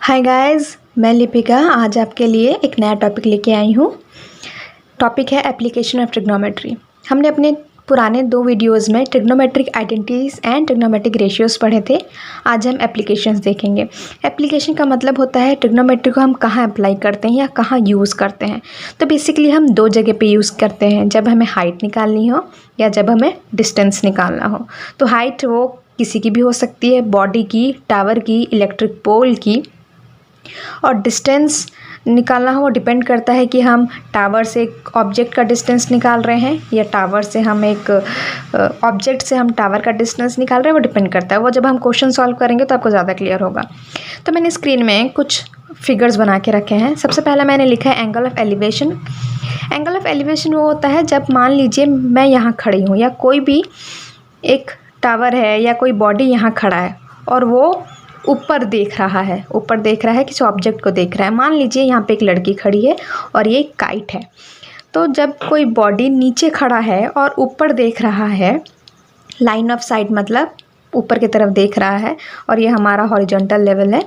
Hi guys, मैं लिपिका आज आपके लिए एक नया टॉपिक लेके आई हूँ। टॉपिक है एप्लीकेशन ऑफ ट्रिग्नोमेट्री। हमने अपने पुराने 2 वीडियोस में trigonometric identities and trigonometric ratios पढ़े थे। आज हम एप्लीकेशंस देखेंगे। एप्लीकेशन का मतलब होता है ट्रिग्नोमेट्री को हम कहाँ अप्लाई करते हैं या कहाँ यूज़ करते हैं। तो बेसिकली हम 2 जगह पे यूज़ करते हैं, जब हमें हाइट निकालनी हो या जब हमें डिस्टेंस निकालना हो। तो हाइट वो किसी की भी हो सकती है, बॉडी की, टावर की, इलेक्ट्रिक पोल की। और डिस्टेंस निकालना हो वो डिपेंड करता है कि हम टावर से एक ऑब्जेक्ट का डिस्टेंस निकाल रहे हैं या टावर से हम एक ऑब्जेक्ट से हम टावर का डिस्टेंस निकाल रहे हैं। वो डिपेंड करता है, वो जब हम क्वेश्चन सॉल्व करेंगे तो आपको ज़्यादा क्लियर होगा। तो मैंने स्क्रीन में कुछ फिगर्स बना के रखे हैं। सबसे पहला मैंने लिखा है angle of elevation. Angle of elevation वो होता है जब मान लीजिए मैं यहाँ खड़ी हूँ या कोई भी एक टावर है या कोई बॉडी यहाँ खड़ा है और वो ऊपर देख रहा है, किसी ऑब्जेक्ट को देख रहा है। मान लीजिए यहाँ पे एक लड़की खड़ी है और ये काइट है। तो जब कोई बॉडी नीचे खड़ा है और ऊपर देख रहा है, लाइन ऑफ साइट मतलब ऊपर की तरफ देख रहा है और ये हमारा हॉरिजॉन्टल लेवल है।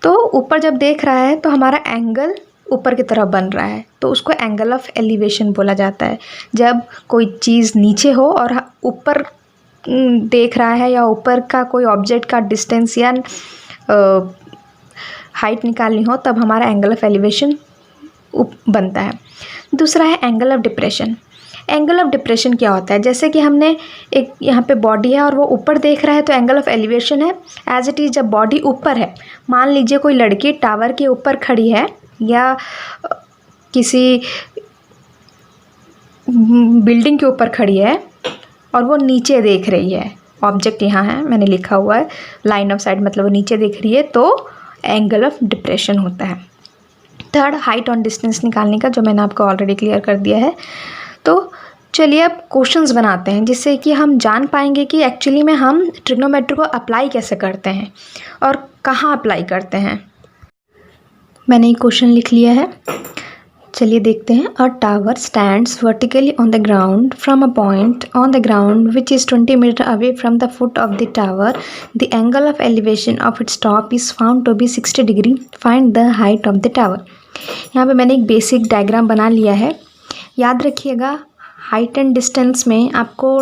तो ऊपर जब देख रहा है तो हमारा एंगल ऊपर की तरफ बन रहा है, तो उसको एंगल ऑफ एलिवेशन बोला जाता है। जब कोई चीज़ नीचे हो और ऊपर देख रहा है या ऊपर का कोई ऑब्जेक्ट का डिस्टेंस या हाइट निकालनी हो, तब हमारा एंगल ऑफ एलिवेशन बनता है। दूसरा है angle of depression. Angle of depression क्या होता है? जैसे कि हमने एक यहाँ पे बॉडी है और वो ऊपर देख रहा है तो एंगल ऑफ एलिवेशन है। एज इट इज़ जब बॉडी ऊपर है, मान लीजिए कोई लड़की टावर के ऊपर खड़ी है या किसी बिल्डिंग के ऊपर खड़ी है और वो नीचे देख रही है, ऑब्जेक्ट यहाँ है, मैंने लिखा हुआ है लाइन ऑफ साइट मतलब वो नीचे देख रही है, तो एंगल ऑफ डिप्रेशन होता है। थर्ड, हाइट ऑन डिस्टेंस निकालने का, जो मैंने आपको ऑलरेडी क्लियर कर दिया है। तो चलिए अब क्वेश्चंस बनाते हैं जिससे कि हम जान पाएंगे कि एक्चुअली में हम ट्रिग्नोमेट्री को अप्लाई कैसे करते हैं और कहाँ अप्लाई करते हैं। मैंने एक क्वेश्चन लिख लिया है, चलिए देखते हैं। A tower stands vertically on the ground from a point on the ground which is 20 metre away from the foot of the tower. The angle of elevation of its top is found to be 60 degree. Find the height of the tower. यहाँ पे मैंने एक basic diagram बना लिया है। याद रखिएगा, height and distance में आपको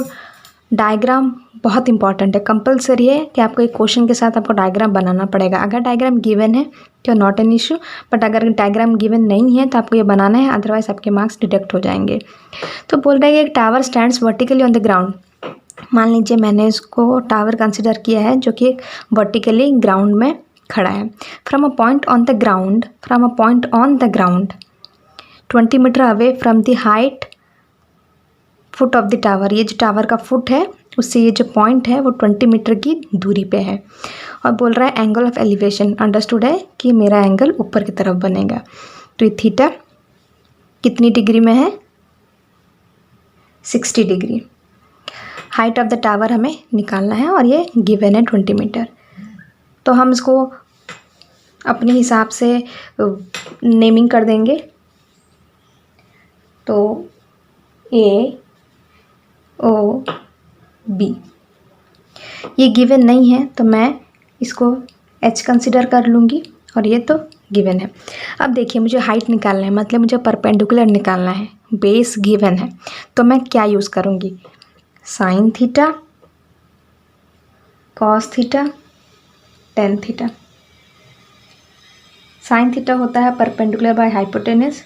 डायग्राम बहुत इंपॉर्टेंट है। कंपलसरी है कि आपको एक क्वेश्चन के साथ आपको डायग्राम बनाना पड़ेगा। अगर डायग्राम गिवन है तो नॉट एन इशू, बट अगर डायग्राम गिवन नहीं है तो आपको ये बनाना है, अदरवाइज आपके मार्क्स डिडक्ट हो जाएंगे। तो बोल रहा है कि एक tower stands vertically on the ground. मान लीजिए मैंने इसको टावर कंसिडर किया है जो कि वर्टिकली ग्राउंड में खड़ा है। From a point on the ground 20 metre away from the height foot of the tower. ये जो टावर का फुट है उससे ये जो पॉइंट है वो 20 मीटर की दूरी पे है। और बोल रहा है एंगल ऑफ एलिवेशन, अंडरस्टूड है कि मेरा एंगल ऊपर की तरफ बनेगा। तो ये थीटा कितनी डिग्री में है? 60 degree. Height of the tower हमें निकालना है और ये गिवन है 20 मीटर। तो हम इसको अपने हिसाब से नेमिंग कर देंगे। तो ए ओ बी, ये गिवन नहीं है तो मैं इसको एच कंसिडर कर लूँगी और ये तो गिवन है। अब देखिए, मुझे हाइट निकालना है, मतलब मुझे परपेंडिकुलर निकालना है। बेस गिवन है तो मैं क्या यूज़ करूँगी? Sine theta, cos theta, tan theta. Sine theta होता है perpendicular by hypotenuse,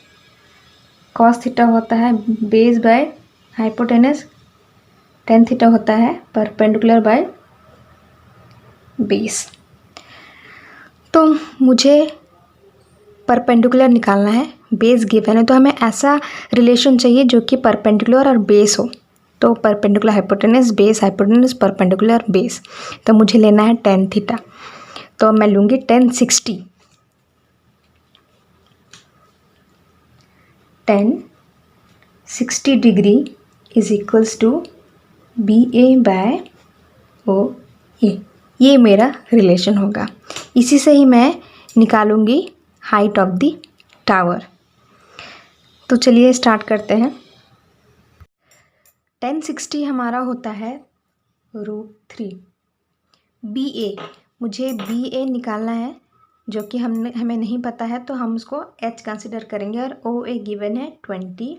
cos theta होता है base by hypotenuse, tan theta होता है परपेंडिकुलर बाय बेस। तो मुझे परपेंडिकुलर निकालना है, बेस गिवन है, तो हमें ऐसा रिलेशन चाहिए जो कि परपेंडिकुलर और बेस हो। तो perpendicular hypotenuse, base hypotenuse, perpendicular base. तो मुझे लेना है टेन थीटा, तो मैं लूँगी 1060। 1060 degree is equals to B A by O A. ये मेरा रिलेशन होगा। इसी से ही मैं निकालूंगी हाइट ऑफ द टावर। तो चलिए स्टार्ट करते हैं। 1060 हमारा होता है √3। बी ए, मुझे बी ए निकालना है जो कि हमें नहीं पता है, तो हम उसको h कंसिडर करेंगे और ओ ए गिवन है 20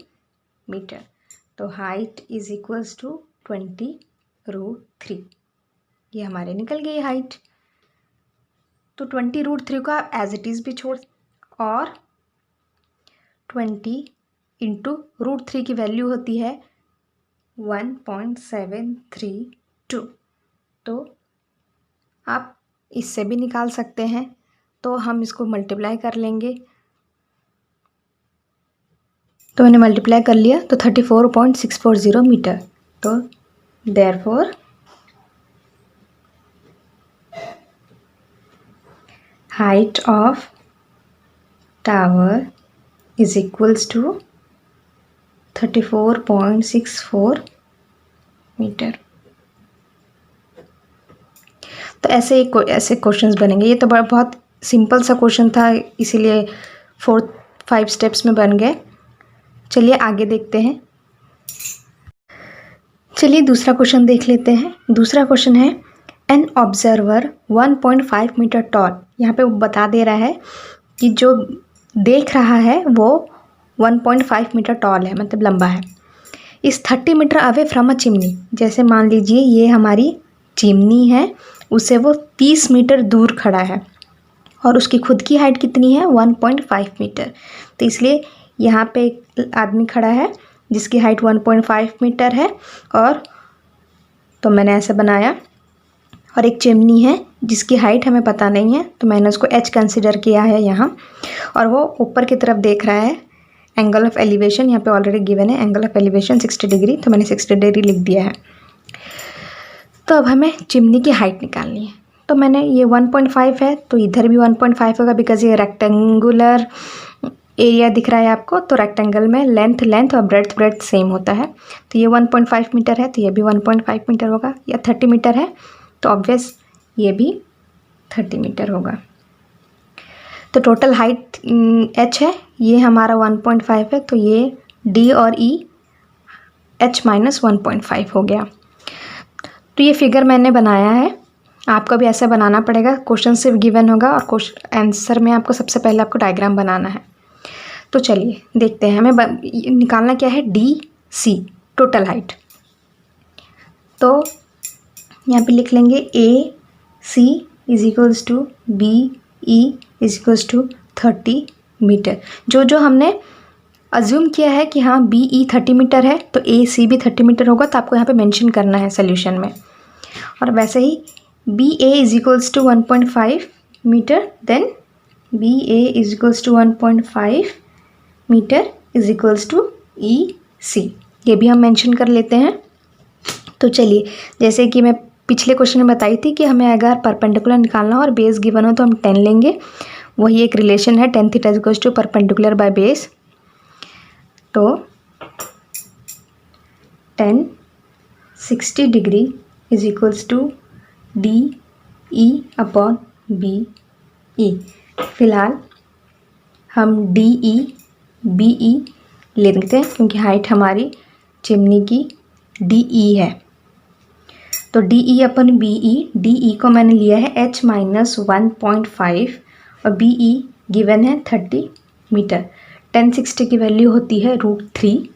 मीटर। तो हाइट इज इक्वल्स टू 20√3, ये हमारे निकल गई हाइट। तो 20√3 को आप एज इट इज़ भी छोड़, और 20 इंटू √3 की वैल्यू होती है 1.732, तो आप इससे भी निकाल सकते हैं। तो हम इसको मल्टीप्लाई कर लेंगे, तो मैंने मल्टीप्लाई कर लिया, तो 34.640 मीटर। तो therefore height of tower is equals to 34.64 metre. तो ऐसे क्वेश्चंस बनेंगे। ये तो बहुत सिंपल सा क्वेश्चन था, इसीलिए 4-5 स्टेप्स में बन गए। चलिए आगे देखते हैं। चलिए दूसरा क्वेश्चन देख लेते हैं। दूसरा क्वेश्चन है एन ऑब्जर्वर 1.5 मीटर टॉल। यहाँ पे वो बता दे रहा है कि जो देख रहा है वो 1.5 मीटर टॉल है, मतलब लंबा है, इस 30 metre away from a chimney. जैसे मान लीजिए ये हमारी चिमनी है, उससे वो 30 मीटर दूर खड़ा है और उसकी खुद की हाइट कितनी है 1.5 मीटर। तो इसलिए यहाँ पे एक आदमी खड़ा है जिसकी हाइट 1.5 मीटर है, और तो मैंने ऐसे बनाया, और एक चिमनी है जिसकी हाइट हमें पता नहीं है, तो मैंने उसको h कंसिडर किया है यहाँ, और वो ऊपर की तरफ देख रहा है। एंगल ऑफ एलिवेशन यहाँ पे ऑलरेडी गिवन है, एंगल ऑफ एलिवेशन 60 डिग्री, तो मैंने 60 डिग्री लिख दिया है। तो अब हमें चिमनी की हाइट निकालनी है। तो मैंने ये 1.5 है, तो इधर भी 1.5 होगा, बिकॉज ये रेक्टेंगुलर एरिया दिख रहा है आपको। तो रेक्टेंगल में लेंथ और ब्रेड्थ सेम होता है। तो ये 1.5 मीटर है, तो ये भी 1.5 मीटर होगा। या 30 मीटर है, तो ऑब्वियस ये भी 30 मीटर होगा। तो टोटल हाइट h है, ये हमारा 1.5 है, तो ये d और e h माइनस 1.5 हो गया। तो ये फिगर मैंने बनाया है, आपको भी ऐसा बनाना पड़ेगा। क्वेश्चन सिर्फ गिवन होगा और क्वेश्चन आंसर में आपको सबसे पहले आपको डायग्राम बनाना है। तो चलिए देखते हैं, हमें निकालना क्या है, डी सी टोटल हाइट। तो यहाँ पे लिख लेंगे A C is equals to B E is equals to 30 meter. जो हमने अज्यूम किया है कि हाँ बी ई 30 मीटर है, तो ए सी भी 30 मीटर होगा, तो आपको यहाँ पे मेंशन करना है सोल्यूशन में। और वैसे ही B A is equals to 1.5 meter, then B A is equals to 1.5 meter is equals to E C, ये भी हम मेंशन कर लेते हैं। तो चलिए, जैसे कि मैं पिछले क्वेश्चन में बताई थी कि हमें अगर परपेंडिकुलर निकालना हो और बेस गिवन हो तो हम 10 लेंगे। वही एक रिलेशन है, tan theta is equals to perpendicular by base. तो tan 60 degree is equals to D E upon B E. फिलहाल हम डी ई बी ई ले लेते हैं, क्योंकि हाइट हमारी चिमनी की डी ई है। तो डी ई अपन बी ई, डी ई को मैंने लिया है h माइनस 1.5 और बी ई गिवन है 30 मीटर। tan 60 की वैल्यू होती है √3,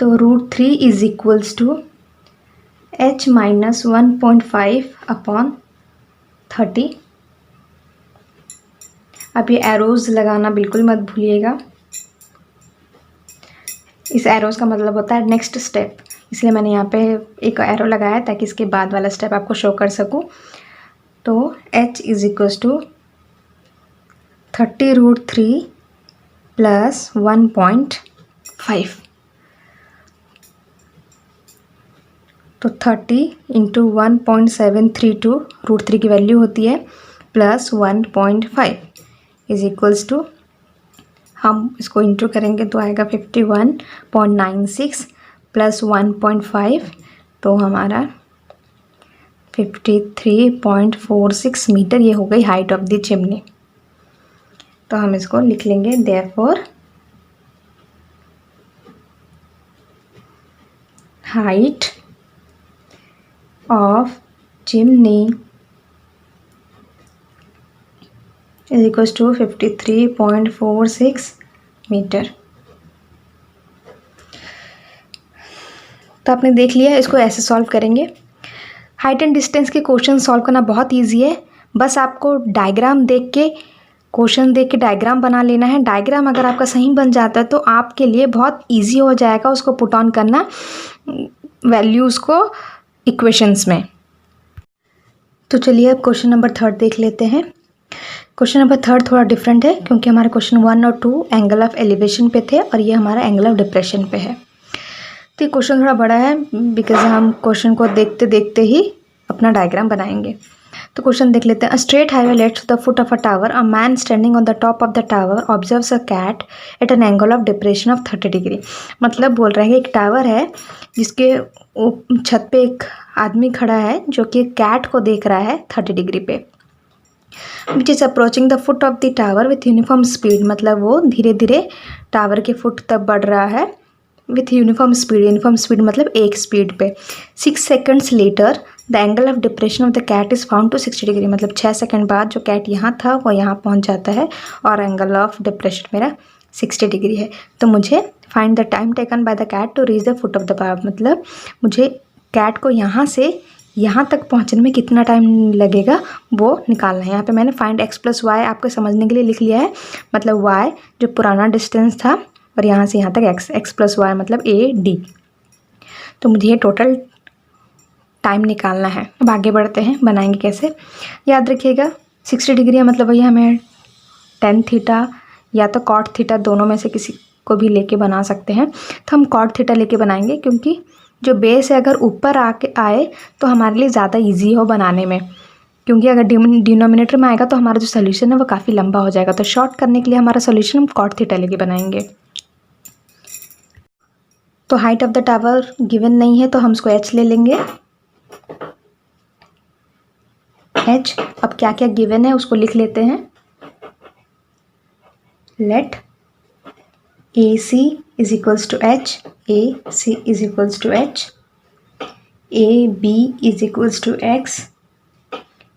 तो √3 is equals to h minus 1.5 upon 30। अब ये एरोज़ लगाना बिल्कुल मत भूलिएगा, इस एरोज़ का मतलब होता है नेक्स्ट स्टेप, इसलिए मैंने यहाँ पे एक एरो लगाया है ताकि इसके बाद वाला स्टेप आपको शो कर सकूँ। तो h is equals to 30√3 plus 1.5, तो 30 इंटू 1.732 √3 की वैल्यू होती है प्लस 1.5 इज इक्वल्स टू, हम इसको इंटू करेंगे तो आएगा 51.96 प्लस 1.5, तो हमारा 53.46 मीटर ये हो गई हाइट ऑफ द चिमनी। तो हम इसको लिख लेंगे, therefore height of chimney is equals to 53.46 metre. तो आपने देख लिया, इसको ऐसे सॉल्व करेंगे। हाइट एंड डिस्टेंस के क्वेश्चन सॉल्व करना बहुत ईजी है, बस आपको डायग्राम देख के, क्वेश्चन देख के डायग्राम बना लेना है। डायग्राम अगर आपका सही बन जाता है तो आपके लिए बहुत ईजी हो जाएगा उसको पुट ऑन करना वैल्यूज़ को इक्वेशंस में। तो चलिए अब क्वेश्चन नंबर 3 देख लेते हैं। क्वेश्चन नंबर 3 थोड़ा डिफरेंट है क्योंकि हमारे क्वेश्चन 1 और 2 एंगल ऑफ एलिवेशन पे थे और ये हमारा एंगल ऑफ डिप्रेशन पे है। तो ये क्वेश्चन थोड़ा बड़ा है बिकॉज हम क्वेश्चन को देखते देखते ही अपना डायग्राम बनाएंगे। तो क्वेश्चन देख लेते हैं। A straight highway leads the foot of a tower, a man standing on the top of the tower observes a cat at an angle of depression of 30 degree. मतलब बोल रहे हैं कि एक टावर है जिसके छत पे एक आदमी खड़ा है जो कि कैट को देख रहा है 30 डिग्री पे, which is approaching the foot of the tower with uniform speed. मतलब वो धीरे धीरे टावर के फुट तक बढ़ रहा है with uniform speed. Uniform speed मतलब एक स्पीड पे। 6 seconds later the angle of depression of the cat is found to 60 degree. मतलब 6 सेकेंड बाद जो कैट यहाँ था वो यहाँ पहुँच जाता है और एंगल ऑफ डिप्रेशन मेरा 60 डिग्री है। तो मुझे find the time taken by the cat to reach the foot of the tower. मतलब मुझे कैट को यहाँ से यहाँ तक पहुँचने में कितना टाइम लगेगा वो निकालना है। यहाँ पे मैंने फाइंड x प्लस वाई आपको समझने के लिए लिख लिया है। मतलब y जो पुराना डिस्टेंस था और यहाँ से यहाँ तक x प्लस वाई मतलब AD। तो मुझे ये टोटल टाइम निकालना है। अब आगे बढ़ते हैं, बनाएंगे कैसे। याद रखिएगा 60 डिग्री है मतलब वही हमें tan थीटा या तो cot थीटा दोनों में से किसी को भी लेके बना सकते हैं। तो हम cot थीटा लेके बनाएंगे क्योंकि जो बेस है अगर ऊपर आके आए तो हमारे लिए ज़्यादा इजी हो बनाने में, क्योंकि अगर डिनोमिनेटर में आएगा तो हमारा जो सोल्यूशन है वो काफ़ी लंबा हो जाएगा। तो शॉर्ट करने के लिए हमारा सोल्यूशन हम cot थीटा लेके बनाएंगे। तो height of the tower given नहीं है तो हम इसको h ले लेंगे। h अब क्या क्या गिवन है उसको लिख लेते हैं। Let AC is equals to h, AC is equals to h, AB is equals to x,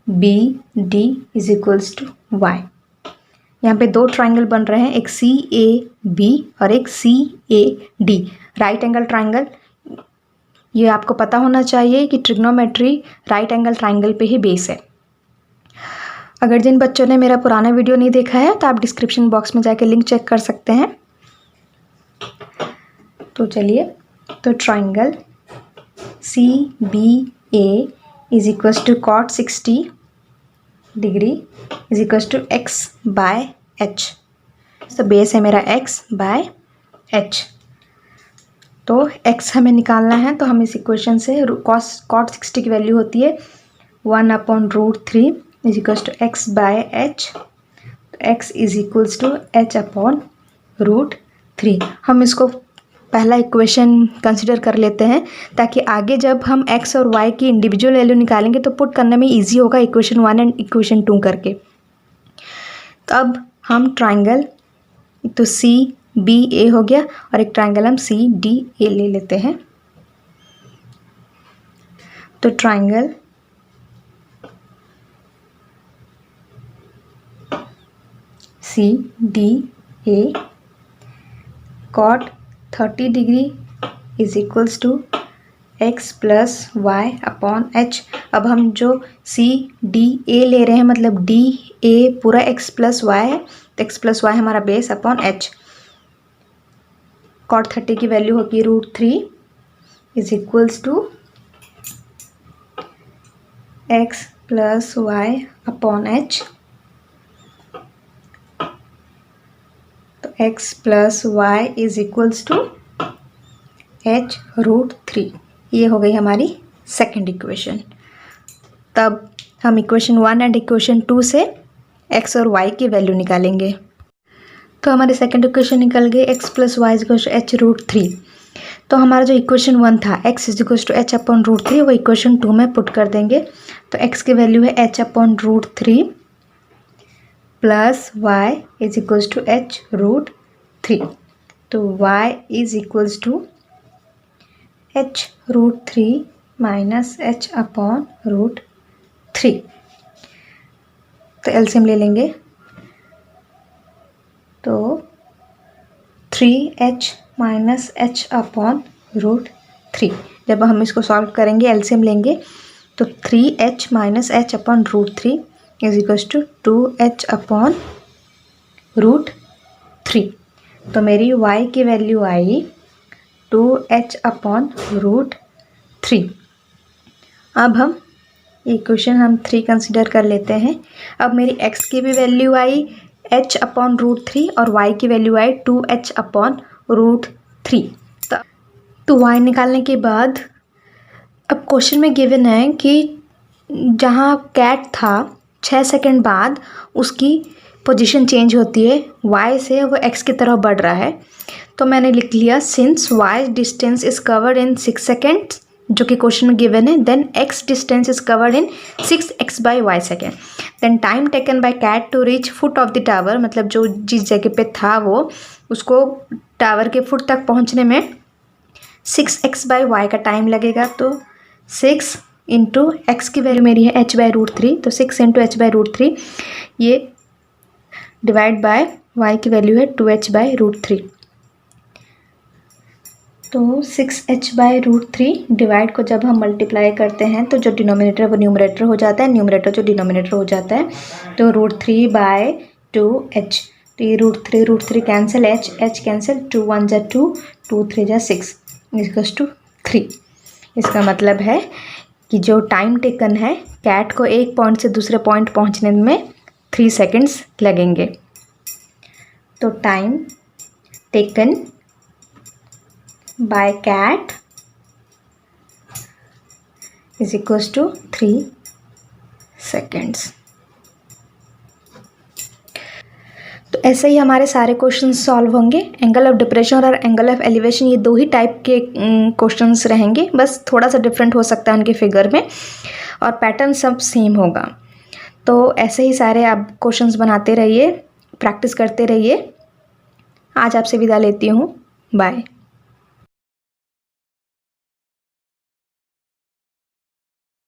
BD is equals to y। यहाँ पे दो ट्राइंगल बन रहे हैं, एक CAB और एक CAD, राइट एंगल ट्राइंगल। ये आपको पता होना चाहिए कि ट्रिग्नोमेट्री राइट एंगल ट्राइंगल पे ही बेस है। अगर जिन बच्चों ने मेरा पुराना वीडियो नहीं देखा है तो आप डिस्क्रिप्शन बॉक्स में जाके लिंक चेक कर सकते हैं। तो चलिए, तो triangle CBA is equals to cot 60 degree is equals to x by h। तो बेस है मेरा x बाय h। तो x हमें निकालना है तो हम इस इक्वेशन से cot 60 की वैल्यू होती है 1/√3 is equals to x by h। x is equals to h/√3। हम इसको पहला इक्वेशन कंसिडर कर लेते हैं ताकि आगे जब हम x और y की इंडिविजुअल वैल्यू निकालेंगे तो पुट करने में इजी होगा इक्वेशन 1 एंड इक्वेशन 2 करके। तो अब हम ट्राइंगल तो CBA हो गया और एक ट्राइंगल हम CDA ले लेते हैं। तो triangle CDA cot 30 degree is equals to x plus Y upon h। अब हम जो CDA ले रहे हैं मतलब DA पूरा x प्लस वाई है तो x प्लस वाई हमारा बेस अपॉन h। cot 30 की वैल्यू होगी √3 is equals to x plus Y upon h। तो x plus Y is equals to h√3। ये हो गई हमारी सेकंड इक्वेशन। तब हम इक्वेशन 1 एंड इक्वेशन 2 से x और y की वैल्यू निकालेंगे। तो हमारी सेकंड इक्वेशन निकल गई x plus Y is equals to h√3। तो हमारा जो इक्वेशन 1 था x is equals to h/√3 वो इक्वेशन 2 में पुट कर देंगे। तो x की वैल्यू है h/√3 plus y is equals to h√3। तो y is equals to h√3 minus h/√3। तो एलसीएम ले लेंगे। तो 3h minus h upon root 3। जब हम इसको सॉल्व करेंगे, एलसीएम लेंगे, तो 3h minus h upon root 3 is equals to 2h upon root 3। तो मेरी y की वैल्यू आई 2h अपॉन रूट 3। अब हम इक्वेशन हम 3 कंसिडर कर लेते हैं। अब मेरी x की भी वैल्यू आई h अपॉन रूट 3 और y की वैल्यू आई 2h अपॉन रूट 3। तो y निकालने के बाद अब क्वेश्चन में गिवन है कि जहाँ कैट था 6 सेकंड बाद उसकी पोजीशन चेंज होती है, y से वो x की तरफ बढ़ रहा है। तो मैंने लिख लिया since y distance is covered in 6 seconds, जो कि क्वेश्चन में गिवन है, then x distance is covered in 6x by y second. Then time taken by cat to reach foot of the tower, मतलब जो जिस जगह पे था वो, उसको टावर के फुट तक पहुंचने में 6x बाई y का टाइम लगेगा। तो 6 इंटू एक्स की वैल्यू मेरी है h बाई रूट 3, तो 6 इंटू h बाई रूट 3, ये डिवाइड बाय y की वैल्यू है 2h बाई रूट 3। तो 6h बाई रूट 3 डिवाइड को जब हम मल्टीप्लाई करते हैं तो जो डिनोमिनेटर वो न्यूमरेटर हो जाता है, न्यूमरेटर जो डिनोमिनेटर हो जाता है। तो रूट 3 बाय 2h, तो ये रूट 3 कैंसिल, h कैंसिल, 2 1 जा 2, 2 3 जा 6 इक्वल्स टू 3। इसका मतलब है कि जो टाइम टेकन है कैट को एक पॉइंट से दूसरे पॉइंट पहुंचने में 3 सेकेंड्स लगेंगे। तो time taken by cat is equals to 3 seconds. तो ऐसे ही हमारे सारे क्वेश्चंस सॉल्व होंगे। एंगल ऑफ डिप्रेशन और एंगल ऑफ एलिवेशन, ये 2 ही टाइप के क्वेश्चंस रहेंगे, बस थोड़ा सा डिफरेंट हो सकता है उनके फिगर में, और पैटर्न सब सेम होगा। तो ऐसे ही सारे आप क्वेश्चंस बनाते रहिए, प्रैक्टिस करते रहिए। आज आपसे विदा लेती हूँ, बाय।